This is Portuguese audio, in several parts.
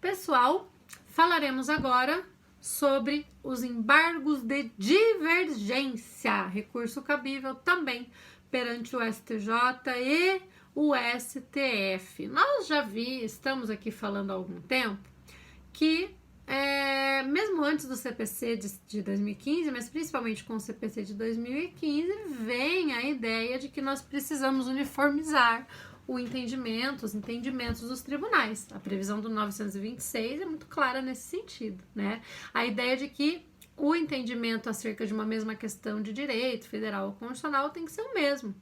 Pessoal, falaremos agora sobre os embargos de divergência, recurso cabível também perante o STJ e o STF. Nós já estamos aqui falando há algum tempo que mesmo antes do CPC de 2015, mas principalmente com o CPC de 2015, vem a ideia de que nós precisamos uniformizar os entendimentos dos tribunais. A previsão do 926 é muito clara nesse sentido, né? A ideia de que o entendimento acerca de uma mesma questão de direito federal ou constitucional tem que ser o mesmo.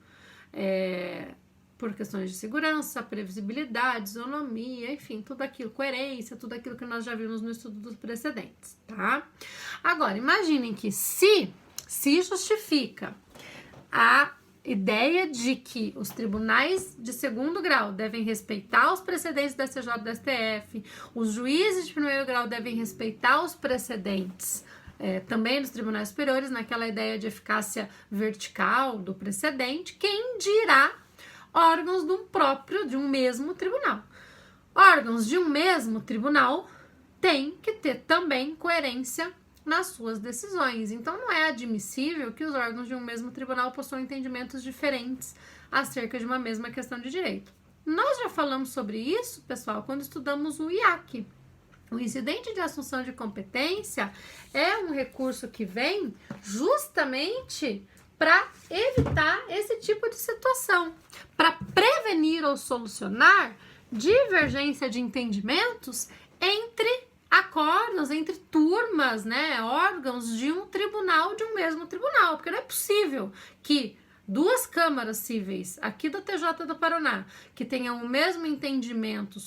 Por questões de segurança, previsibilidade, isonomia, enfim, tudo aquilo, coerência, tudo aquilo que nós já vimos no estudo dos precedentes, tá? Agora, imaginem que se justifica a ideia de que os tribunais de segundo grau devem respeitar os precedentes do STJ e do STF, os juízes de primeiro grau devem respeitar os precedentes também dos tribunais superiores, naquela ideia de eficácia vertical do precedente, quem dirá órgãos de um mesmo tribunal. Órgãos de um mesmo tribunal têm que ter também coerência nas suas decisões. Então, não é admissível que os órgãos de um mesmo tribunal possuam entendimentos diferentes acerca de uma mesma questão de direito. Nós já falamos sobre isso, pessoal, quando estudamos o IAC. O incidente de assunção de competência é um recurso que vem justamente para evitar esse tipo de situação, para prevenir ou solucionar divergência de entendimentos entre acordos, entre turmas, né, órgãos de um tribunal, de um mesmo tribunal, porque não é possível que duas câmaras cíveis aqui do TJ do Paraná que tenham o mesmo entendimento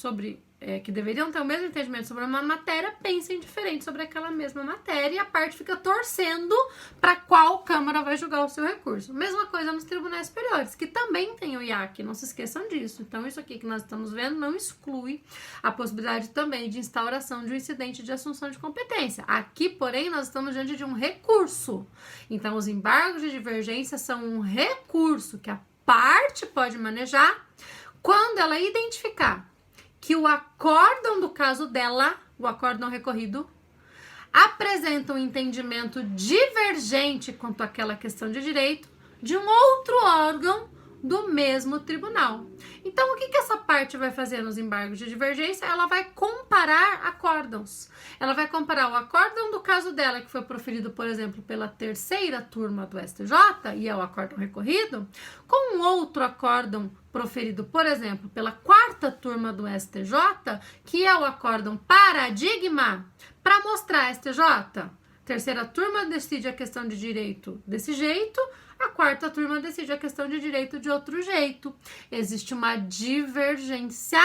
que deveriam ter o mesmo entendimento sobre uma matéria, pensem diferente sobre aquela mesma matéria e a parte fica torcendo para qual câmara vai julgar o seu recurso. Mesma coisa nos tribunais superiores, que também tem o IAC, não se esqueçam disso. Então, isso aqui que nós estamos vendo não exclui a possibilidade também de instauração de um incidente de assunção de competência. Aqui, porém, nós estamos diante de um recurso. Então, os embargos de divergência são um recurso que a parte pode manejar quando ela identificar que o acórdão do caso dela, o acórdão recorrido, apresenta um entendimento divergente quanto àquela questão de direito de um outro órgão do mesmo tribunal. Então, o que essa parte vai fazer nos embargos de divergência? Ela vai comparar acórdãos. Ela vai comparar o acórdão do caso dela, que foi proferido, por exemplo, pela terceira turma do STJ, e é o acórdão recorrido, com um outro acórdão proferido, por exemplo, pela quarta turma do STJ, que é o acórdão paradigma, para mostrar a STJ. Terceira turma decide a questão de direito desse jeito, a quarta turma decide a questão de direito de outro jeito. Existe uma divergência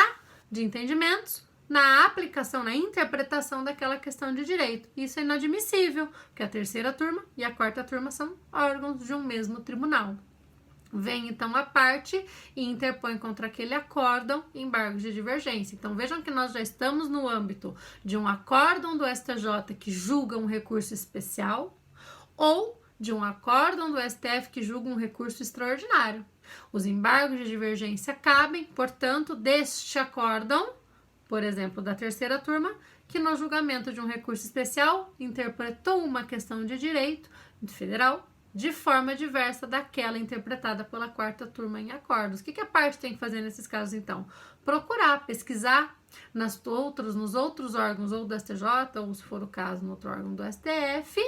de entendimentos na aplicação, na interpretação daquela questão de direito. Isso é inadmissível, porque a terceira turma e a quarta turma são órgãos de um mesmo tribunal. Vem então a parte e interpõe contra aquele acórdão embargos de divergência. Então vejam que nós já estamos no âmbito de um acórdão do STJ que julga um recurso especial ou de um acórdão do STF que julga um recurso extraordinário. Os embargos de divergência cabem, portanto, deste acórdão, por exemplo, da terceira turma, que no julgamento de um recurso especial interpretou uma questão de direito federal de forma diversa daquela interpretada pela quarta turma em acordos. O que a parte tem que fazer nesses casos, então? Procurar, pesquisar nos outros órgãos, ou do STJ, ou se for o caso, no outro órgão do STF,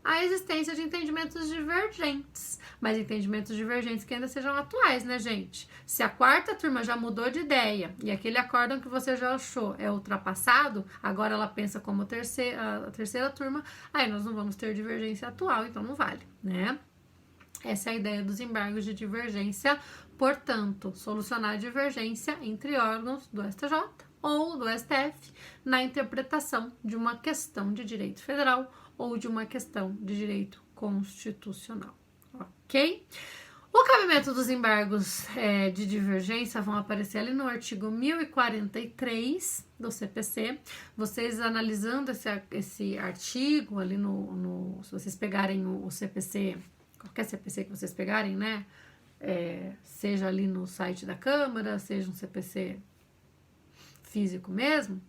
a existência de entendimentos divergentes, mas entendimentos divergentes que ainda sejam atuais, né, gente? Se a quarta turma já mudou de ideia e aquele acórdão que você já achou é ultrapassado, agora ela pensa como a terceira turma, aí nós não vamos ter divergência atual, então não vale, né? Essa é a ideia dos embargos de divergência, portanto, solucionar a divergência entre órgãos do STJ ou do STF na interpretação de uma questão de direito federal ou de uma questão de direito constitucional, ok? O cabimento dos embargos de divergência vão aparecer ali no artigo 1043 do CPC. Vocês analisando esse artigo ali se vocês pegarem o CPC, qualquer CPC que vocês pegarem, né? Seja ali no site da Câmara, seja um CPC físico mesmo,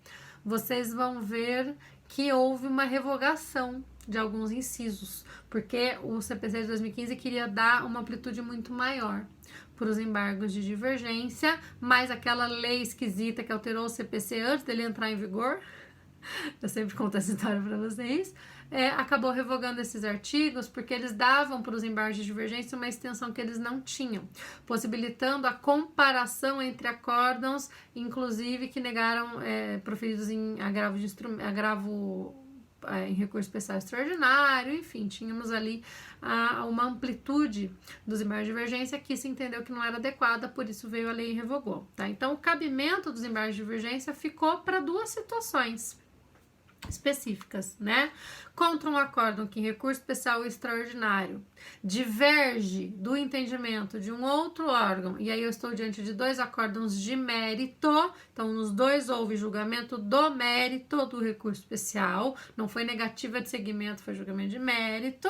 vocês vão ver que houve uma revogação de alguns incisos, porque o CPC de 2015 queria dar uma amplitude muito maior para os embargos de divergência, mas aquela lei esquisita que alterou o CPC antes dele entrar em vigor, eu sempre conto essa história para vocês, acabou revogando esses artigos porque eles davam para os embargos de divergência uma extensão que eles não tinham, possibilitando a comparação entre acórdãos, inclusive que negaram proferidos em em recurso especial extraordinário, enfim, tínhamos ali uma amplitude dos embargos de divergência que se entendeu que não era adequada, por isso veio a lei e revogou, tá? Então, o cabimento dos embargos de divergência ficou para duas situações específicas, né? Contra um acórdão que em recurso especial extraordinário diverge do entendimento de um outro órgão, e aí eu estou diante de dois acórdãos de mérito, então nos dois houve julgamento do mérito do recurso especial, não foi negativa de seguimento, foi julgamento de mérito,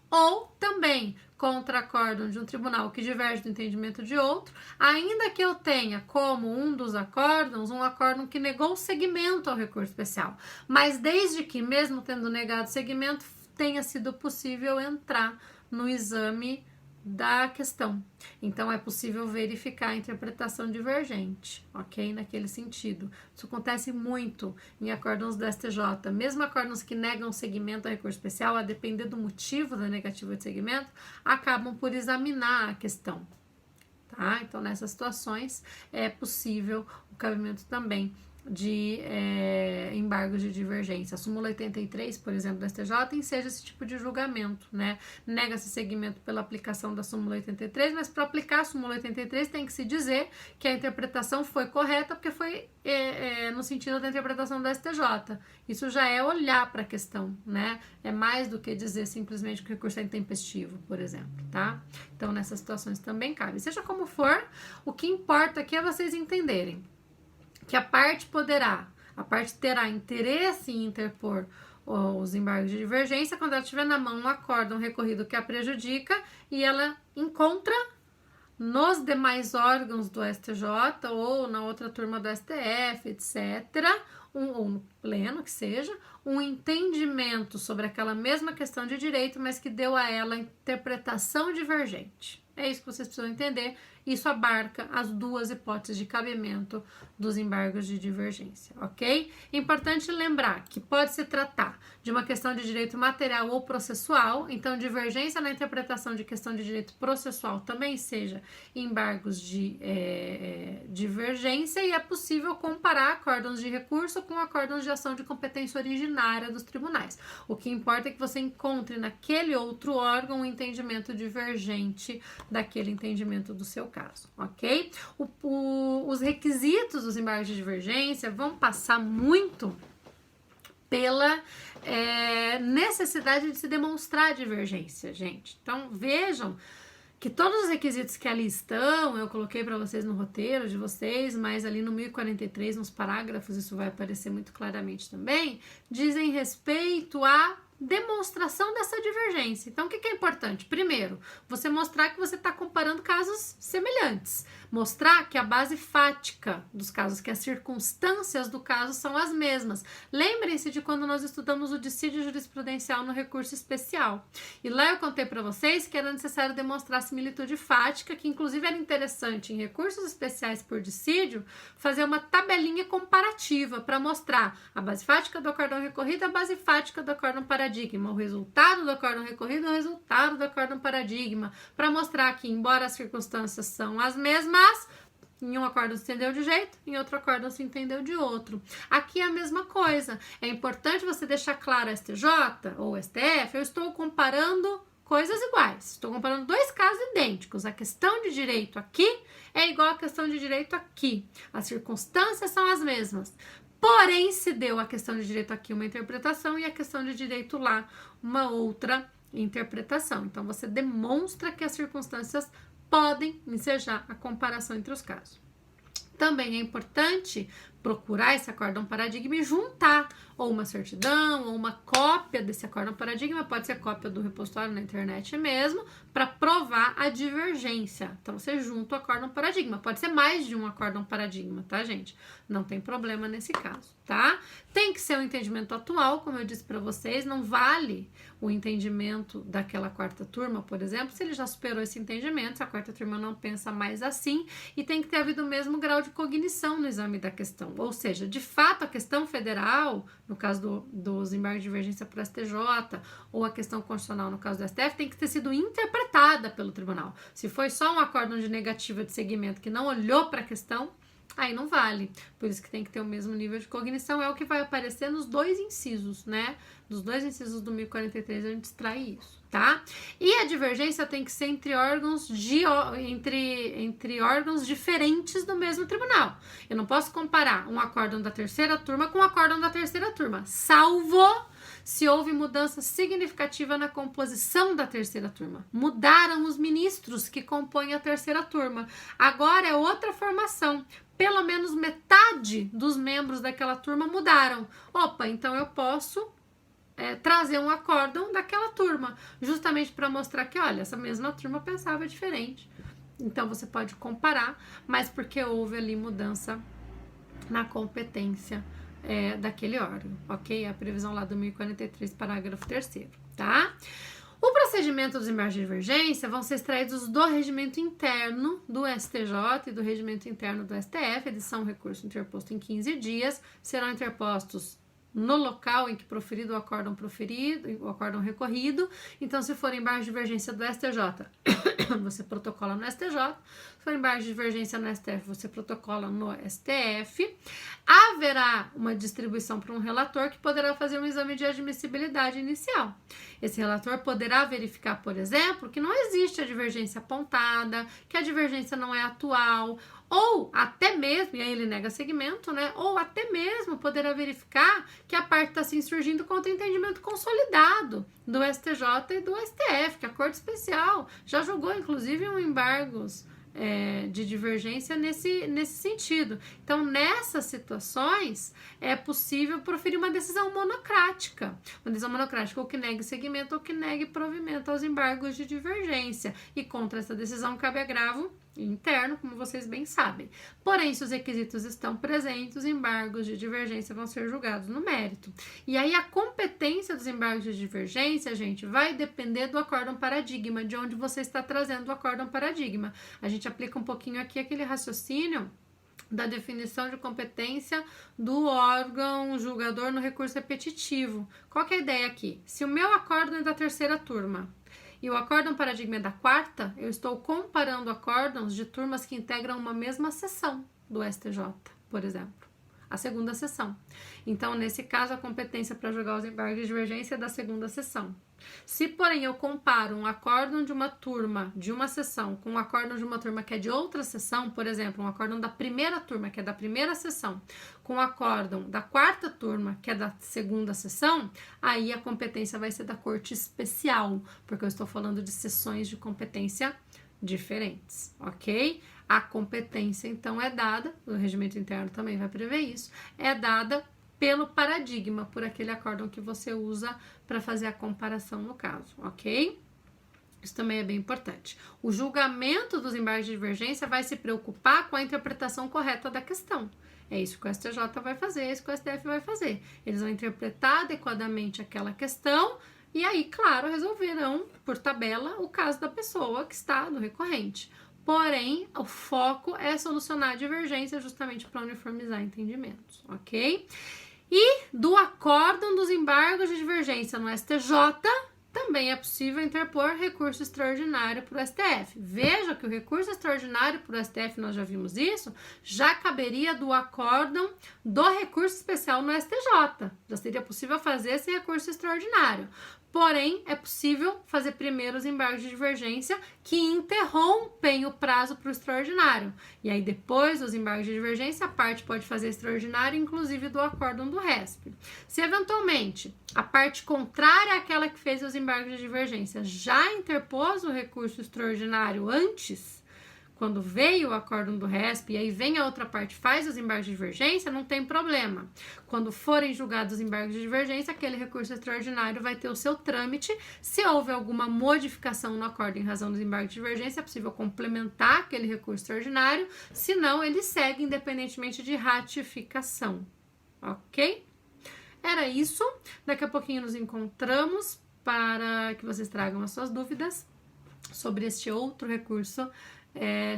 ou também contra acórdão de um tribunal que diverge do entendimento de outro, ainda que eu tenha como um dos acórdãos um acórdão que negou o seguimento ao recurso especial, mas desde que, mesmo tendo negado o seguimento, tenha sido possível entrar no exame da questão. Então, é possível verificar a interpretação divergente, ok? Naquele sentido. Isso acontece muito em acórdãos do STJ. Mesmo acórdãos que negam segmento a recurso especial, a depender do motivo da negativa de segmento, acabam por examinar a questão, tá? Então, nessas situações, é possível o cabimento também de embargos de divergência. A súmula 83, por exemplo, do STJ, enseja esse tipo de julgamento, né? Nega-se segmento pela aplicação da súmula 83, mas para aplicar a súmula 83 tem que se dizer que a interpretação foi correta, porque foi no sentido da interpretação do STJ. Isso já é olhar para a questão, né? É mais do que dizer simplesmente que o recurso é intempestivo, por exemplo, tá? Então, nessas situações também cabe. Seja como for, o que importa aqui é vocês entenderem que a parte terá interesse em interpor os embargos de divergência quando ela tiver na mão um acórdão recorrido que a prejudica e ela encontra nos demais órgãos do STJ ou na outra turma do STF, etc., ou no pleno, que seja, um entendimento sobre aquela mesma questão de direito, mas que deu a ela interpretação divergente. É isso que vocês precisam entender. Isso abarca as duas hipóteses de cabimento dos embargos de divergência, ok? Importante lembrar que pode se tratar de uma questão de direito material ou processual, então divergência na interpretação de questão de direito processual também seja embargos de divergência, e é possível comparar acórdãos de recurso com acórdãos de ação de competência originária dos tribunais. O que importa é que você encontre naquele outro órgão um entendimento divergente daquele entendimento do seu caso, ok? Os requisitos dos embargos de divergência vão passar muito pela necessidade de se demonstrar a divergência, gente. Então, vejam que todos os requisitos que ali estão, eu coloquei para vocês no roteiro de vocês, mas ali no 1043, nos parágrafos, isso vai aparecer muito claramente também, dizem respeito à demonstração dessa divergência. Então, o que é importante? Primeiro, você mostrar que você está comparando casos semelhantes. Mostrar que a base fática dos casos, que as circunstâncias do caso são as mesmas. Lembrem-se de quando nós estudamos o dissídio jurisprudencial no recurso especial. E lá eu contei para vocês que era necessário demonstrar similitude fática, que inclusive era interessante em recursos especiais por dissídio fazer uma tabelinha comparativa para mostrar a base fática do acórdão recorrido e a base fática do acórdão paradigma, o resultado do acórdão recorrido e o resultado do acórdão paradigma, para mostrar que, embora as circunstâncias são as mesmas, em um acórdão se entendeu de jeito, em outro acórdão se entendeu de outro. Aqui é a mesma coisa. É importante você deixar claro a STJ ou STF, eu estou comparando coisas iguais. Estou comparando dois casos idênticos. A questão de direito aqui é igual à questão de direito aqui. As circunstâncias são as mesmas. Porém, se deu a questão de direito aqui uma interpretação e a questão de direito lá uma outra interpretação. Então, você demonstra que as circunstâncias podem ensejar a comparação entre os casos. Também é importante procurar esse acórdão paradigma e juntar ou uma certidão ou uma cópia desse acórdão paradigma, pode ser cópia do repositório na internet mesmo, para provar a divergência. Então você junta o acórdão paradigma, pode ser mais de um acórdão paradigma, tá, gente? Não tem problema nesse caso, tá? Tem que ser um entendimento atual, como eu disse para vocês, não vale o entendimento daquela quarta turma, por exemplo, se ele já superou esse entendimento, se a quarta turma não pensa mais assim, e tem que ter havido o mesmo grau de cognição no exame da questão. Ou seja, de fato, a questão federal, no caso dos embargos de divergência para o STJ, ou a questão constitucional, no caso do STF, tem que ter sido interpretada pelo tribunal. Se foi só um acórdão de negativa de segmento que não olhou para a questão, aí não vale. Por isso que tem que ter o mesmo nível de cognição, é o que vai aparecer nos dois incisos, né? Dos dois incisos do 1043 a gente extrai isso, tá? E a divergência tem que ser entre órgãos entre órgãos diferentes do mesmo tribunal. Eu não posso comparar um acórdão da terceira turma com um acórdão da terceira turma, salvo se houve mudança significativa na composição da terceira turma. Mudaram os ministros que compõem a terceira turma. Agora é outra formação. Pelo menos metade dos membros daquela turma mudaram. Opa, então eu posso trazer um acórdão daquela turma, justamente para mostrar que, olha, essa mesma turma pensava diferente. Então você pode comparar, mas porque houve ali mudança na competência daquele órgão, ok? É a previsão lá do 1043, parágrafo 3º, tá? O procedimento dos embargos de divergência vão ser extraídos do regimento interno do STJ e do regimento interno do STF. Eles são recurso interposto em 15 dias, serão interpostos no local em que proferido o acórdão recorrido. Então, se for embargo de divergência do STJ, você protocola no STJ. Se for embargo de divergência no STF, você protocola no STF. Haverá uma distribuição para um relator que poderá fazer um exame de admissibilidade inicial. Esse relator poderá verificar, por exemplo, que não existe a divergência apontada, que a divergência não é atual, ou até mesmo, e aí ele nega segmento, né? Ou até mesmo poderá verificar que a parte está se insurgindo contra o entendimento consolidado do STJ e do STF, que a Corte Especial já julgou, inclusive, um embargos de divergência nesse sentido. Então, nessas situações, é possível proferir uma decisão monocrática. Uma decisão monocrática ou que negue segmento ou que negue provimento aos embargos de divergência. E contra essa decisão cabe agravo interno, como vocês bem sabem. Porém, se os requisitos estão presentes, os embargos de divergência vão ser julgados no mérito. E aí, a competência dos embargos de divergência, gente, vai depender do acórdão paradigma, de onde você está trazendo o acórdão paradigma. A gente aplica um pouquinho aqui aquele raciocínio da definição de competência do órgão julgador no recurso repetitivo. Qual que é a ideia aqui? Se o meu acórdão é da terceira turma e o acórdão paradigma é da quarta, eu estou comparando acórdãos de turmas que integram uma mesma seção do STJ, por exemplo, a segunda seção. Então, nesse caso, a competência para julgar os embargos de divergência é da segunda seção. Se, porém, eu comparo um acórdão de uma turma de uma seção com um acórdão de uma turma que é de outra seção, por exemplo, um acórdão da primeira turma, que é da primeira seção, com um acórdão da quarta turma, que é da segunda seção, aí a competência vai ser da Corte Especial, porque eu estou falando de seções de competência diferentes, ok? A competência, então, é dada, o regimento interno também vai prever isso, é dada pelo paradigma, por aquele acórdão que você usa para fazer a comparação no caso, ok? Isso também é bem importante. O julgamento dos embargos de divergência vai se preocupar com a interpretação correta da questão. É isso que o STJ vai fazer, é isso que o STF vai fazer. Eles vão interpretar adequadamente aquela questão e aí, claro, resolverão por tabela o caso da pessoa que está no recorrente. Porém, o foco é solucionar a divergência justamente para uniformizar entendimentos, ok? E do acórdão dos embargos de divergência no STJ, também é possível interpor recurso extraordinário para o STF. Veja que o recurso extraordinário para o STF, nós já vimos isso, já caberia do acórdão do recurso especial no STJ. Já seria possível fazer esse recurso extraordinário. Porém, é possível fazer primeiro os embargos de divergência que interrompem o prazo para o extraordinário. E aí, depois dos embargos de divergência, a parte pode fazer extraordinário, inclusive do acórdão do RESP. Se, eventualmente, a parte contrária àquela que fez os embargos de divergência já interpôs o recurso extraordinário antes, Quando veio o acórdão do RESP e aí vem a outra parte, faz os embargos de divergência, não tem problema. Quando forem julgados os embargos de divergência, aquele recurso extraordinário vai ter o seu trâmite. Se houver alguma modificação no acórdão em razão dos embargos de divergência, é possível complementar aquele recurso extraordinário, senão ele segue independentemente de ratificação, ok? Era isso. Daqui a pouquinho nos encontramos para que vocês tragam as suas dúvidas sobre este outro recurso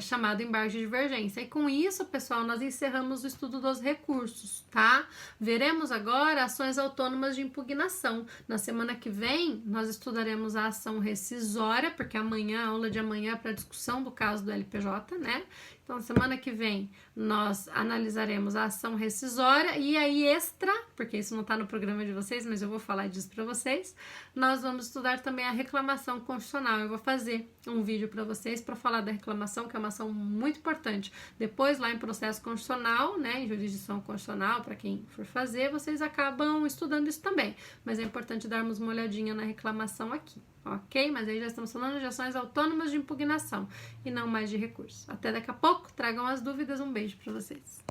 chamado embargo de divergência. E com isso, pessoal, nós encerramos o estudo dos recursos, tá? Veremos agora ações autônomas de impugnação. Na semana que vem, nós estudaremos a ação rescisória, porque amanhã, a aula de amanhã é para discussão do caso do LPJ, né? Então, semana que vem, nós analisaremos a ação rescisória e aí extra, porque isso não está no programa de vocês, mas eu vou falar disso para vocês, nós vamos estudar também a reclamação constitucional. Eu vou fazer um vídeo para vocês para falar da reclamação, que é uma ação muito importante. Depois, lá em processo constitucional, né, em jurisdição constitucional, para quem for fazer, vocês acabam estudando isso também. Mas é importante darmos uma olhadinha na reclamação aqui, ok? Mas aí já estamos falando de ações autônomas de impugnação e não mais de recurso. Até daqui a pouco, tragam as dúvidas, um beijo para vocês.